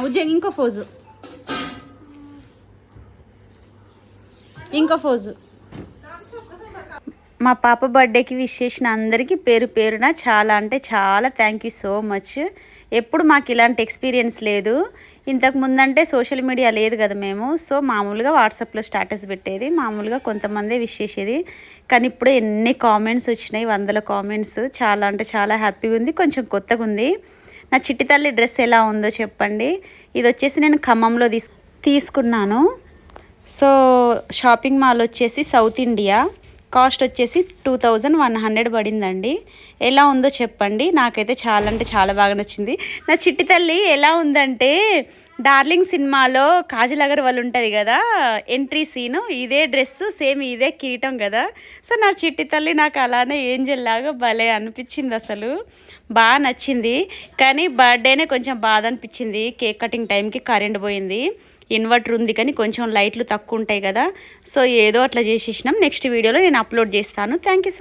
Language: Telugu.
ఉజ్జంగి ఇంకో ఫోజు మా పాప బర్త్డేకి విష్ చేసిన అందరికీ పేరు పేరున చాలా అంటే చాలా థ్యాంక్ యూ సో మచ్. ఎప్పుడు మాకు ఇలాంటి ఎక్స్పీరియన్స్ లేదు. ఇంతకు ముందంటే సోషల్ మీడియా లేదు కదా మేము. సో మామూలుగా వాట్సాప్లో స్టేటస్ పెట్టేది, మామూలుగా కొంతమందే విష్ చేసేది. కానీ ఇప్పుడు ఎన్ని కామెంట్స్ వచ్చినాయి, 100 కామెంట్స్. చాలా అంటే చాలా హ్యాపీగా ఉంది, కొంచెం కొత్తగా ఉంది. నా చిట్టి తల్లి డ్రెస్ ఎలా ఉందో చెప్పండి. ఇది వచ్చేసి నేను ఖమ్మంలో తీసుకున్నాను. సో షాపింగ్ మాల్ వచ్చేసి సౌత్ ఇండియా. కాస్ట్ వచ్చేసి 2100 పడిందండి. ఎలా ఉందో చెప్పండి. నాకైతే చాలా అంటే చాలా బాగా నచ్చింది. నా చిట్టి తల్లి ఎలా ఉందంటే డార్లింగ్ సినిమాలో కాజల్ అగర్వాల్ ఉంటుంది కదా, ఎంట్రీ సీను ఇదే డ్రెస్సు, సేమ్ ఇదే కిరీటం కదా. సో నా చిట్టి తల్లి నాకు అలానే ఏంజెల్ లాగా భలే అనిపించింది. అసలు బాగా నచ్చింది. కానీ బర్త్డేనే కొంచెం బాధ అనిపించింది. కేక్ కటింగ్ టైంకి కరెంట్ పోయింది. ఇన్వర్టర్ ఉంది కానీ కొంచెం లైట్లు తక్కువ ఉంటాయి కదా. సో ఏదో అట్లా చేసేసినాం. నెక్స్ట్ వీడియోలో నేను అప్లోడ్ చేస్తాను. Thank you.